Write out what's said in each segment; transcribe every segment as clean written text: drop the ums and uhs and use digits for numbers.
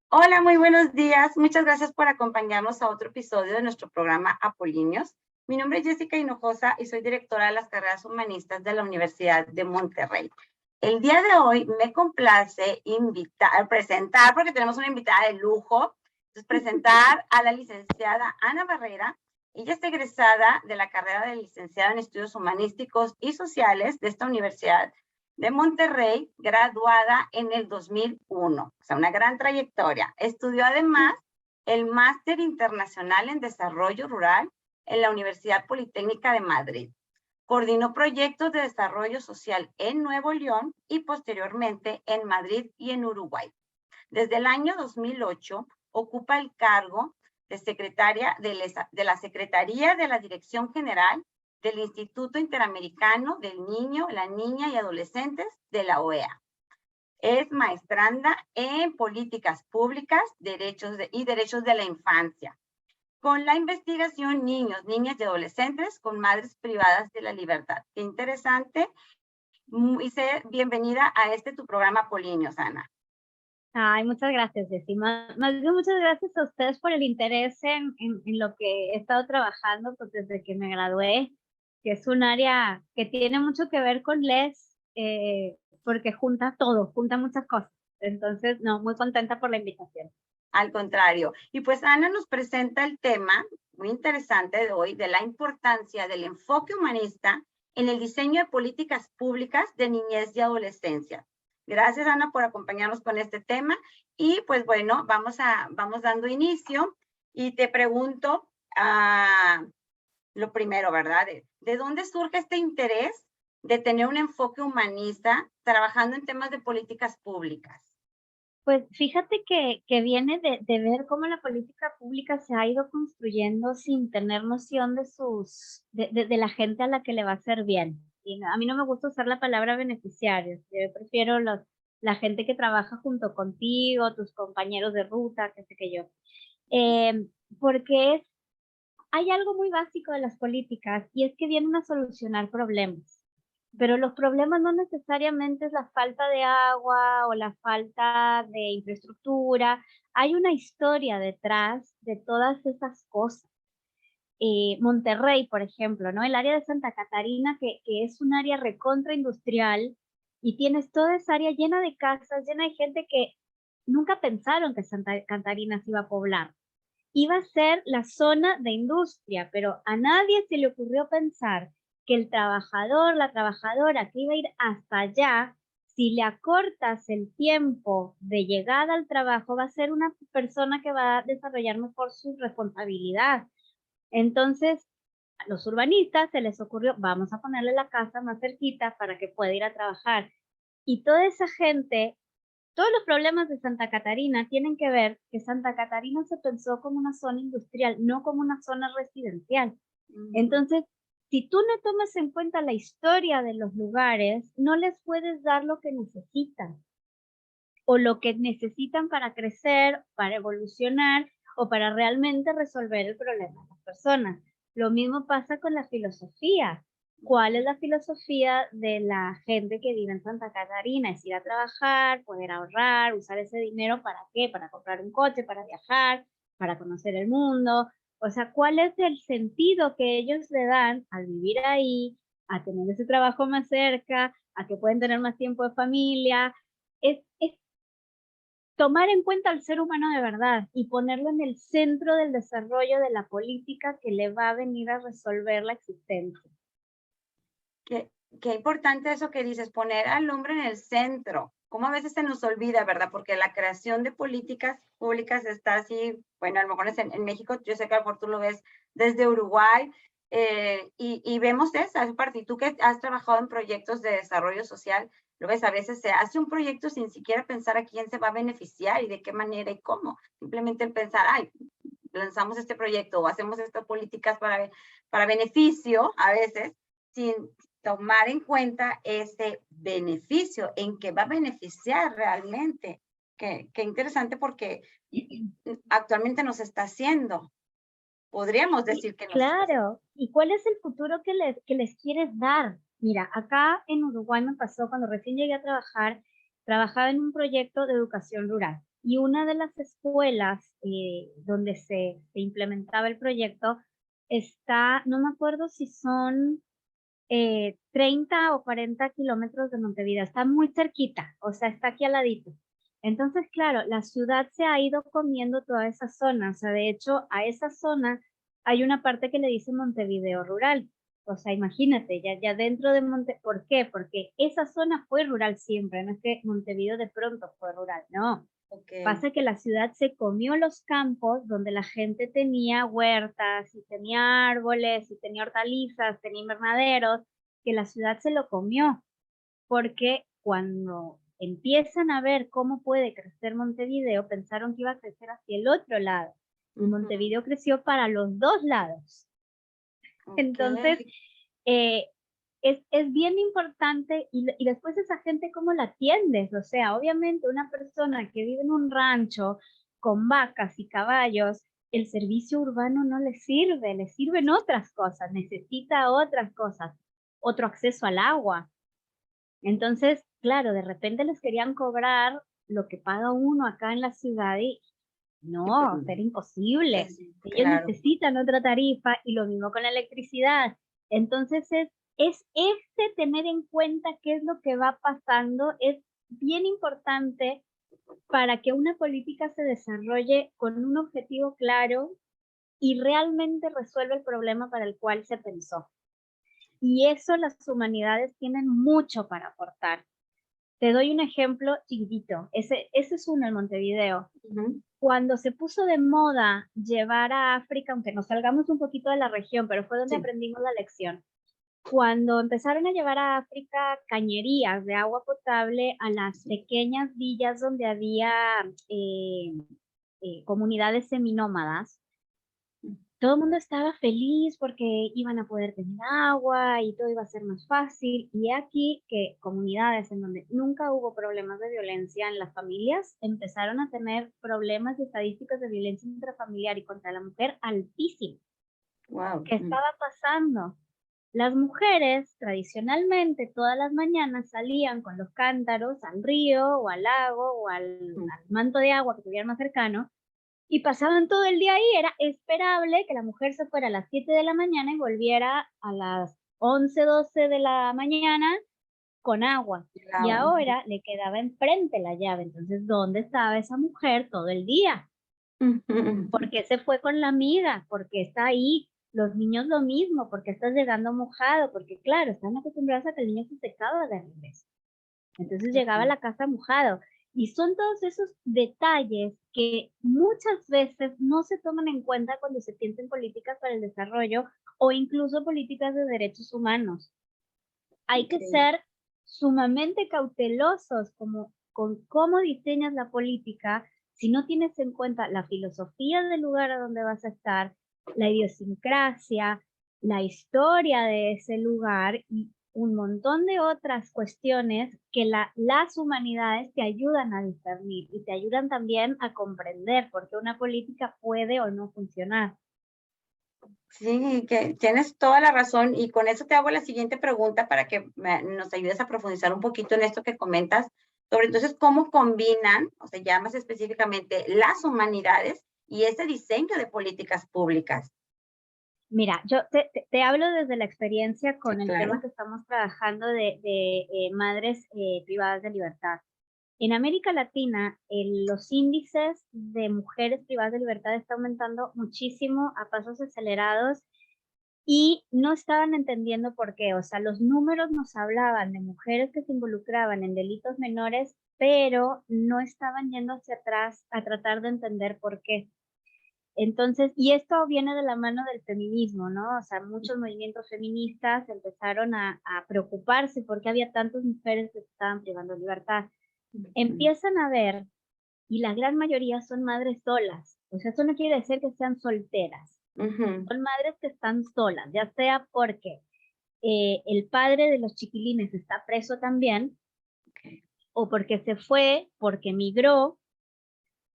Hola, muy buenos días. Muchas gracias por acompañarnos a otro episodio de nuestro programa Apolíneos. Mi nombre es Jessica Hinojosa y soy directora de las carreras humanistas de la Universidad de Monterrey. El día de hoy me complace presentar, porque tenemos una invitada de lujo, presentar a la licenciada Ana Barrera. Ella es egresada de la carrera de licenciada en Estudios Humanísticos y Sociales de esta universidad de Monterrey, graduada en el 2001, o sea, una gran trayectoria. Estudió además el Máster Internacional en Desarrollo Rural en la Universidad Politécnica de Madrid. Coordinó proyectos de desarrollo social en Nuevo León y posteriormente en Madrid y en Uruguay. Desde el año 2008 ocupa el cargo de secretaria de la Secretaría de la Dirección General del Instituto Interamericano del Niño, la Niña y Adolescentes de la OEA. Es maestranda en políticas públicas y derechos de la infancia, con la investigación Niños, Niñas y Adolescentes con Madres Privadas de la Libertad. Qué interesante. Y bienvenida a tu programa Polinios, Ana. Ay, muchas gracias, Jessy. Más bien, muchas gracias a ustedes por el interés en lo que he estado trabajando pues, desde que me gradué, que es un área que tiene mucho que ver con LES, porque junta todo, junta muchas cosas. Entonces, no, muy contenta por la invitación. Al contrario. Y pues Ana nos presenta el tema muy interesante de hoy, de la importancia del enfoque humanista en el diseño de políticas públicas de niñez y adolescencia. Gracias, Ana, por acompañarnos con este tema. Y pues bueno, vamos dando inicio y te pregunto lo primero, ¿verdad? ¿De dónde surge este interés de tener un enfoque humanista trabajando en temas de políticas públicas? Pues fíjate que viene de ver cómo la política pública se ha ido construyendo sin tener noción de la gente a la que le va a hacer bien. Y a mí no me gusta usar la palabra beneficiarios, yo prefiero la gente que trabaja junto contigo, tus compañeros de ruta, qué sé qué yo. Porque hay algo muy básico de las políticas y es que vienen a solucionar problemas. Pero los problemas no necesariamente es la falta de agua o la falta de infraestructura. Hay una historia detrás de todas esas cosas. Monterrey, por ejemplo, ¿no? El área de Santa Catarina, que es un área recontra industrial, y tienes toda esa área llena de casas, llena de gente que nunca pensaron que Santa Catarina se iba a poblar. Iba a ser la zona de industria, pero a nadie se le ocurrió pensar que el trabajador, la trabajadora que iba a ir hasta allá, si le acortas el tiempo de llegada al trabajo, va a ser una persona que va a desarrollar mejor su responsabilidad. Entonces, a los urbanistas se les ocurrió, vamos a ponerle la casa más cerquita para que pueda ir a trabajar. Y toda esa gente, todos los problemas de Santa Catarina tienen que ver que Santa Catarina se pensó como una zona industrial, no como una zona residencial. Entonces, si tú no tomas en cuenta la historia de los lugares, no les puedes dar lo que necesitan o lo que necesitan para crecer, para evolucionar o para realmente resolver el problema de las personas. Lo mismo pasa con la filosofía. ¿Cuál es la filosofía de la gente que vive en Santa Catarina? Es ir a trabajar, poder ahorrar, usar ese dinero para qué, para comprar un coche, para viajar, para conocer el mundo. O sea, ¿cuál es el sentido que ellos le dan al vivir ahí, a tener ese trabajo más cerca, a que pueden tener más tiempo de familia? Es tomar en cuenta al ser humano de verdad y ponerlo en el centro del desarrollo de la política que le va a venir a resolver la existencia. Qué importante eso que dices, poner al hombre en el centro. Como a veces se nos olvida, ¿verdad? Porque la creación de políticas públicas está así, bueno, a lo mejor es en México, yo sé que a lo mejor tú lo ves desde Uruguay, y vemos esa parte. Y tú que has trabajado en proyectos de desarrollo social, lo ves, a veces se hace un proyecto sin siquiera pensar a quién se va a beneficiar y de qué manera y cómo. Simplemente el pensar, ay, lanzamos este proyecto o hacemos estas políticas para beneficio, a veces, sin tomar en cuenta ese beneficio, en qué va a beneficiar realmente. Qué interesante porque actualmente nos está haciendo. Podríamos Y decir que nos está haciendo. claro, ¿y cuál es el futuro que les quieres dar? Mira, acá en Uruguay me pasó cuando recién llegué a trabajar, trabajaba en un proyecto de educación rural. y una de las escuelas donde se implementaba el proyecto está, no me acuerdo si son 30 o 40 kilómetros de Montevideo, está muy cerquita, o sea, está aquí al ladito. Entonces, claro, la ciudad se ha ido comiendo toda esa zona, o sea, de hecho, a esa zona hay una parte que le dice Montevideo rural. O sea, imagínate, ya dentro de Montevideo, ¿por qué? Porque esa zona fue rural siempre, no es que Montevideo de pronto fue rural, no. Ok. Pasa que la ciudad se comió los campos donde la gente tenía huertas y tenía árboles y tenía hortalizas, tenía invernaderos, que la ciudad se lo comió, porque cuando empiezan a ver cómo puede crecer Montevideo, pensaron que iba a crecer hacia el otro lado. Y Ujú. Montevideo creció para los dos lados. Ok. Entonces, eh, es bien importante y después esa gente, ¿cómo la atiendes? O sea, obviamente una persona que vive en un rancho con vacas y caballos, el servicio urbano no le sirven otras cosas, necesita otras cosas, otro acceso al agua. Entonces, claro, de repente les querían cobrar lo que paga uno acá en la ciudad y Y pues, no, era imposible. pues, Ellos claro. necesitan otra tarifa y lo mismo con la electricidad. Entonces es este tener en cuenta qué es lo que va pasando, es bien importante para que una política se desarrolle con un objetivo claro y realmente resuelva el problema para el cual se pensó. Y eso las humanidades tienen mucho para aportar. Te doy un ejemplo chiquitito. Ese es uno en Montevideo. Ujú. Cuando se puso de moda llevar a África, aunque nos salgamos un poquito de la región, pero fue donde Sí. aprendimos la lección. Cuando empezaron a llevar a África cañerías de agua potable a las pequeñas villas donde había eh, comunidades seminómadas, todo el mundo estaba feliz porque iban a poder tener agua y todo iba a ser más fácil. Y aquí que comunidades en donde nunca hubo problemas de violencia en las familias empezaron a tener problemas y estadísticas de violencia intrafamiliar y contra la mujer altísimas. Wow. ¿Qué estaba pasando? Las mujeres tradicionalmente todas las mañanas salían con los cántaros al río o al lago o al manto de agua que tuvieran más cercano y pasaban todo el día ahí. Era esperable que la mujer se fuera a las 7 de la mañana y volviera a las 11, 12 de la mañana con agua. El Y agua. ahora le quedaba enfrente la llave. Entonces, ¿dónde estaba esa mujer todo el día? ¿Por Ujú. qué se fue con la amiga? ¿Por qué está ahí? Los niños lo mismo, ¿por qué estás llegando mojado? Porque claro, están acostumbrados a que el niño se secaba de regreso. Entonces llegaba a la casa mojado. Y son todos esos detalles que muchas veces no se toman en cuenta cuando se piensa en políticas para el desarrollo o incluso políticas de derechos humanos. Hay que Increíble. ser sumamente cautelosos como, con cómo diseñas la política si no tienes en cuenta la filosofía del lugar a donde vas a estar, la idiosincrasia, la historia de ese lugar y un montón de otras cuestiones que las humanidades te ayudan a discernir y te ayudan también a comprender por qué una política puede o no funcionar. Sí, que tienes toda la razón y con eso te hago la siguiente pregunta para que nos ayudes a profundizar un poquito en esto que comentas sobre entonces cómo combinan, o sea, ya más específicamente, las humanidades y ese diseño de políticas públicas. Mira, yo te hablo desde la experiencia Sí, con el tema claro. que estamos trabajando de madres privadas de libertad. En América Latina, los índices de mujeres privadas de libertad están aumentando muchísimo a pasos acelerados y no estaban entendiendo por qué. O sea, los números nos hablaban de mujeres que se involucraban en delitos menores, pero no estaban yendo hacia atrás a tratar de entender por qué. Entonces, y esto viene de la mano del feminismo, ¿no? O sea, muchos movimientos feministas empezaron a preocuparse porque había tantas mujeres que se estaban privando de libertad. Ujú. Empiezan a ver, y la gran mayoría son madres solas. O sea, eso no quiere decir que sean solteras. Ujú. Son madres que están solas, ya sea porque el padre de los chiquilines está preso también, Okay. o porque se fue, porque migró,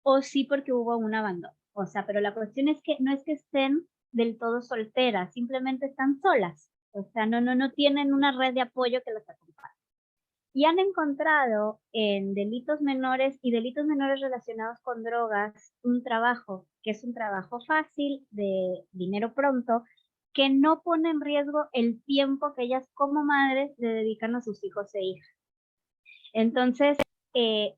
o sí porque hubo un abandono. O sea, pero la cuestión es que no es que estén del todo solteras, simplemente están solas. O sea, no tienen una red de apoyo que las acompañe. y han encontrado en delitos menores y delitos menores relacionados con drogas un trabajo que es un trabajo fácil, de dinero pronto, que no pone en riesgo el tiempo que ellas como madres le dedican a sus hijos e hijas. Entonces,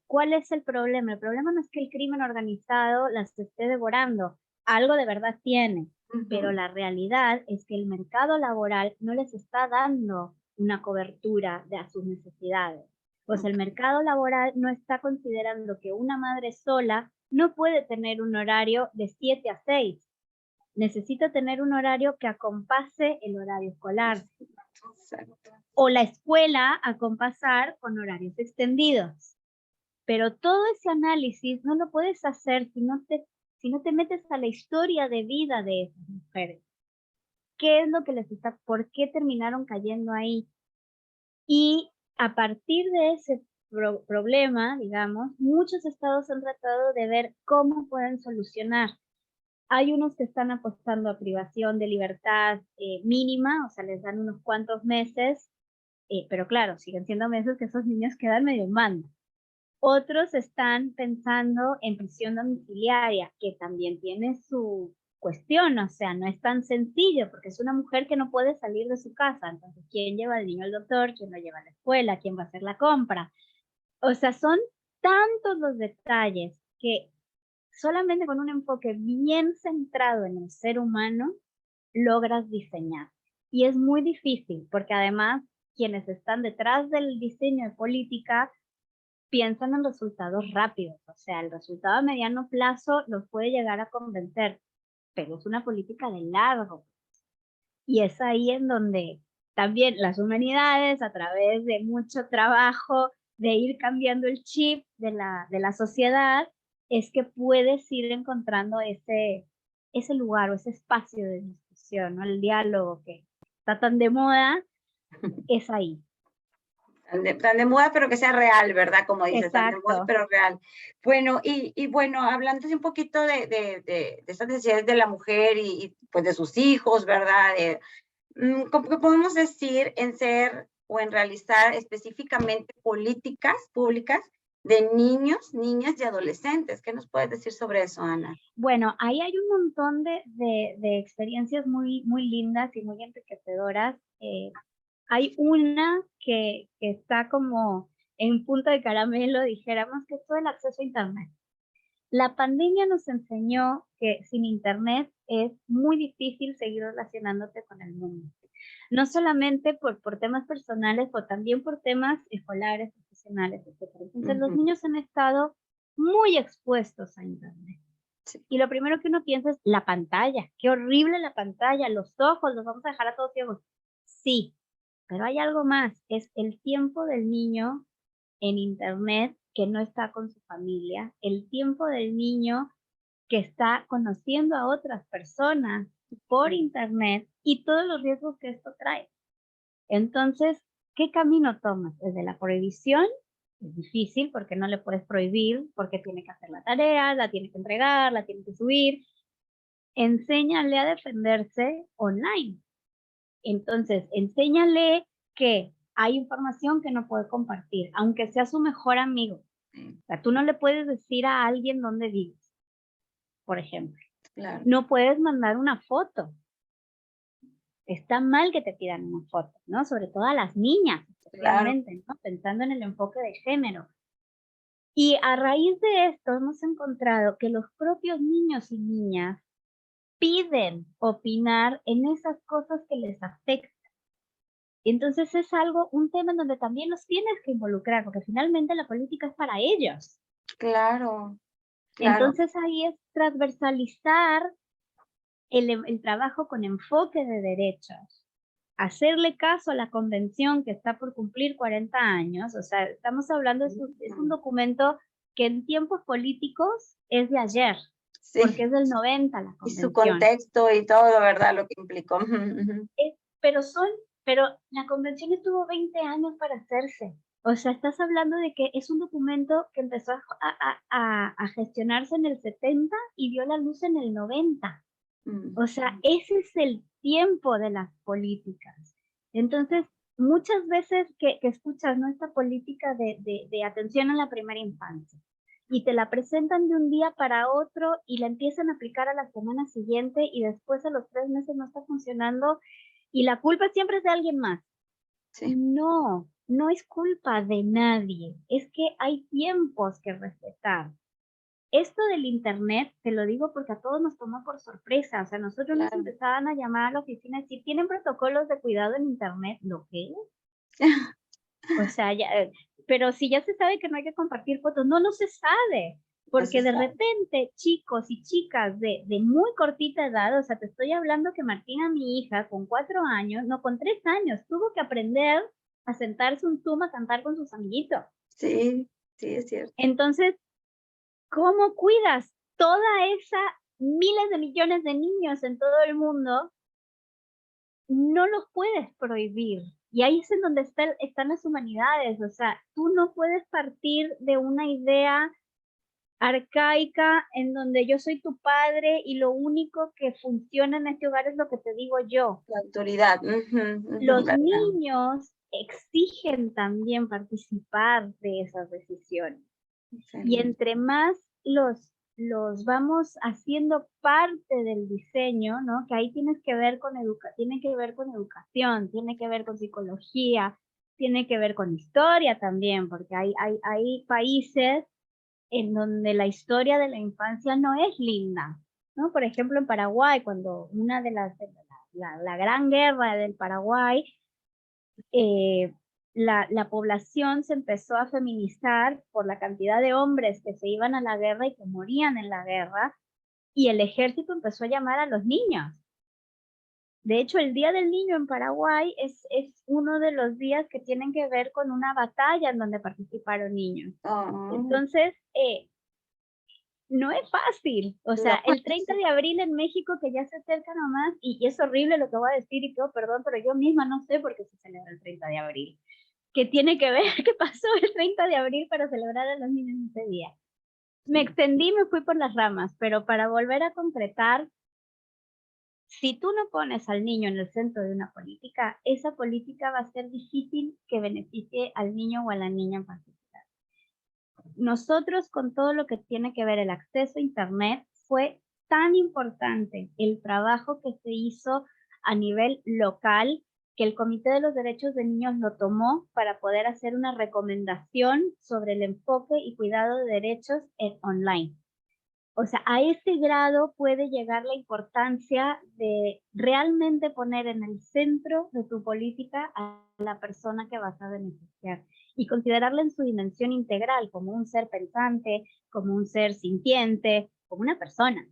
¿cuál es el problema? El problema no es que el crimen organizado las esté devorando, algo de verdad tiene, pero la realidad es que el mercado laboral no les está dando una cobertura a sus necesidades. Pues el mercado laboral no está considerando que una madre sola no puede tener un horario de 7 a 6. Necesita tener un horario que acompase el horario escolar. Exacto. O la escuela acompasar con horarios extendidos. Pero todo ese análisis no lo puedes hacer si no te metes a la historia de vida de esas mujeres. ¿Qué es lo que les está, por qué terminaron cayendo ahí? Y a partir de ese problema, digamos, muchos estados han tratado de ver cómo pueden solucionar. Hay unos que están apostando a privación de libertad mínima, o sea, les dan unos cuantos meses, pero claro, siguen siendo meses que esos niños quedan medio en mando. Otros están pensando en prisión domiciliaria, que también tiene su cuestión, o sea, no es tan sencillo, porque es una mujer que no puede salir de su casa. Entonces, ¿quién lleva al niño al doctor? ¿Quién lo lleva a la escuela? ¿Quién va a hacer la compra? O sea, son tantos los detalles que solamente con un enfoque bien centrado en el ser humano logras diseñar. Y es muy difícil, porque además quienes están detrás del diseño de política piensan en resultados rápidos, o sea, el resultado a mediano plazo los puede llegar a convencer, pero es una política de largo. Y es ahí en donde también las humanidades, a través de mucho trabajo, de ir cambiando el chip de la sociedad, es que puedes ir encontrando ese lugar o ese espacio de discusión, ¿no? El diálogo que está tan de moda, es ahí. Tan de moda, pero que sea real, ¿verdad? Como dices, tan de moda, Exacto. pero real. Bueno, y bueno, hablando un poquito de estas necesidades de la mujer y pues de sus hijos, ¿verdad? ¿Cómo que podemos decir en ser o en realizar específicamente políticas públicas de niños, niñas y adolescentes? ¿Qué nos puedes decir sobre eso, Ana? Bueno, ahí hay un montón de experiencias muy, muy lindas y muy enriquecedoras. Hay una que está como en punta de caramelo, dijéramos, que es todo el acceso a Internet. La pandemia nos enseñó que sin Internet es muy difícil seguir relacionándote con el mundo. No solamente por temas personales, pero también por temas escolares, profesionales, etc. Entonces, los niños han estado muy expuestos a Internet. Sí. Y lo primero que uno piensa es la pantalla. Qué horrible la pantalla, los ojos, los vamos a dejar a todos ciegos. Sí, pero hay algo más, es el tiempo del niño en Internet que no está con su familia, el tiempo del niño que está conociendo a otras personas por Internet y todos los riesgos que esto trae. Entonces, ¿qué camino tomas? Desde la prohibición, es difícil porque no le puedes prohibir, porque tiene que hacer la tarea, la tiene que entregar, la tiene que subir. Enséñale a defenderse online. Entonces, enséñale que hay información que no puede compartir, aunque sea su mejor amigo. O sea, tú no le puedes decir a alguien dónde vives, por ejemplo. Claro. No puedes mandar una foto. Está mal que te pidan una foto, ¿no? Sobre todo a las niñas, especialmente, ¿no? Pensando en el enfoque de género. Y a raíz de esto hemos encontrado que los propios niños y niñas piden opinar en esas cosas que les afectan. Entonces es un tema en donde también los tienes que involucrar, porque finalmente la política es para ellos. Claro, claro. Entonces ahí es transversalizar el trabajo con enfoque de derechos, hacerle caso a la convención que está por cumplir 40 años, o sea, estamos hablando, es un documento que en tiempos políticos es de ayer, Sí. porque es del 90 la Y su convención. contexto y todo, ¿verdad? Lo que implicó. Pero la convención estuvo 20 años para hacerse. O sea, estás hablando de que es un documento que empezó a gestionarse en el 70 y vio la luz en el 90. O sea, ese es el tiempo de las políticas. Entonces, muchas veces que escuchas, ¿no? Esta política de atención a la primera infancia y te la presentan de un día para otro y la empiezan a aplicar a la semana siguiente y después a los 3 meses no está funcionando y la culpa siempre es de alguien más. Sí, No, no es culpa de nadie, es que hay tiempos que respetar. Esto del Internet, te lo digo porque a todos nos tomó por sorpresa, o sea, nosotros nos claro. empezaban a llamar a la oficina y decir, ¿tienen protocolos de cuidado en Internet? ¿Lo qué? O sea, ya, pero si ya se sabe que no hay que compartir fotos, no, no se sabe, No se porque de sabe. repente chicos y chicas de muy cortita edad, o sea, te estoy hablando que Martina, mi hija, con 4 años, no, con 3 años, tuvo que aprender a sentarse un Zoom a cantar con sus amiguitos. Sí, sí, es cierto. Entonces, ¿cómo cuidas toda esa miles de millones de niños en todo el mundo? No los puedes prohibir. Y ahí es en donde están las humanidades. O sea, tú no puedes partir de una idea arcaica en donde yo soy tu padre y lo único que funciona en este hogar es lo que te digo yo. La autoridad. Ujú, ujú, Los ¿verdad? niños exigen también participar de esas decisiones. Y Excelente. entre más los vamos haciendo parte del diseño, ¿no? Que ahí tienes que ver con tiene que ver con educación, tiene que ver con psicología, tiene que ver con historia también, porque hay países en donde la historia de la infancia no es linda, ¿no? Por ejemplo, en Paraguay, cuando una de la gran guerra del Paraguay, eh, la población se empezó a feminizar por la cantidad de hombres que se iban a la guerra y que morían en la guerra, y el ejército empezó a llamar a los niños. De hecho, el Día del Niño en Paraguay es uno de los días que tienen que ver con una batalla en donde participaron niños. Oh, Entonces, no es fácil. O sea, no, el 30 sí, de abril en México, que ya se acerca nomás, y es horrible lo que voy a decir y todo, perdón, pero yo misma no sé por qué se celebra el 30 de abril. ¿Qué tiene que ver qué pasó el 30 de abril para celebrar a los niños ese día? Me sí, extendí, me fui por las ramas, pero para volver a concretar, si tú no pones al niño en el centro de una política, esa política va a ser difícil que beneficie al niño o a la niña en particular. Nosotros, con todo lo que tiene que ver el acceso a Internet, fue tan importante el trabajo que se hizo a nivel local que el Comité de los Derechos de Niños lo tomó para poder hacer una recomendación sobre el enfoque y cuidado de derechos en online. O sea, a ese grado puede llegar la importancia de realmente poner en el centro de tu política a la persona que vas a beneficiar y considerarla en su dimensión integral, como un ser pensante, como un ser sintiente, como una persona.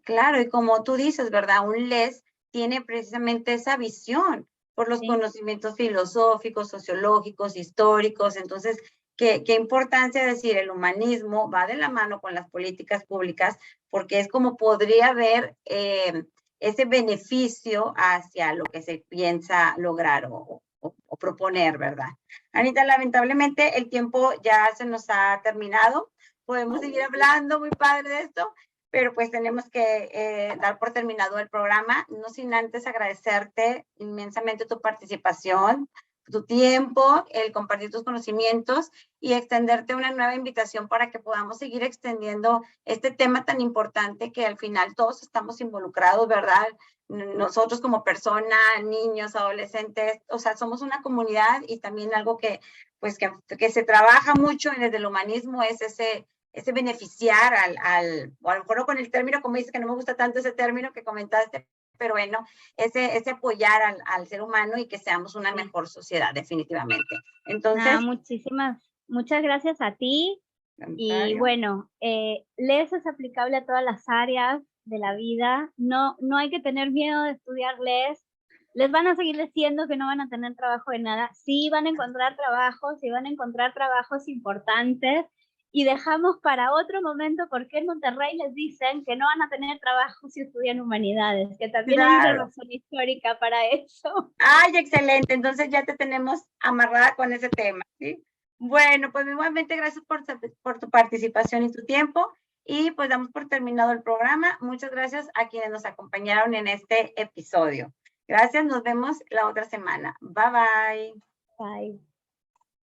claro, y como tú dices, ¿verdad? Un LES tiene precisamente esa visión por los Sí, conocimientos filosóficos, sociológicos, históricos. Entonces, qué importancia decir, el humanismo va de la mano con las políticas públicas, porque es como podría haber ese beneficio hacia lo que se piensa lograr o proponer, ¿verdad? Anita, lamentablemente el tiempo ya se nos ha terminado. Podemos seguir hablando, muy padre de esto, pero pues tenemos que dar por terminado el programa, no sin antes agradecerte inmensamente tu participación, tu tiempo, el compartir tus conocimientos y extenderte una nueva invitación para que podamos seguir extendiendo este tema tan importante que al final todos estamos involucrados, ¿verdad? Nosotros como persona, niños, adolescentes, o sea, somos una comunidad y también algo que, pues, que se trabaja mucho desde el humanismo es ese beneficiar o a lo mejor no con el término, como dices, que no me gusta tanto ese término que comentaste, pero bueno, ese apoyar al ser humano y que seamos una sí. mejor sociedad, definitivamente. Nada, Entonces, muchas gracias a ti. Y contrario, bueno, LES es aplicable a todas las áreas de la vida. No, no hay que tener miedo de estudiar LES. Les van a seguir diciendo que no van a tener trabajo de nada. Sí van a encontrar trabajos, sí van a encontrar trabajos importantes. Y dejamos para otro momento por qué en Monterrey les dicen que no van a tener trabajo si estudian humanidades, que también hay una claro. razón histórica para eso. Ay, excelente. Entonces ya te tenemos amarrada con ese tema, ¿sí? Bueno, pues nuevamente gracias por tu participación y tu tiempo. Y pues damos por terminado el programa. Muchas gracias a quienes nos acompañaron en este episodio. Gracias, nos vemos la otra semana. Bye, bye. Bye.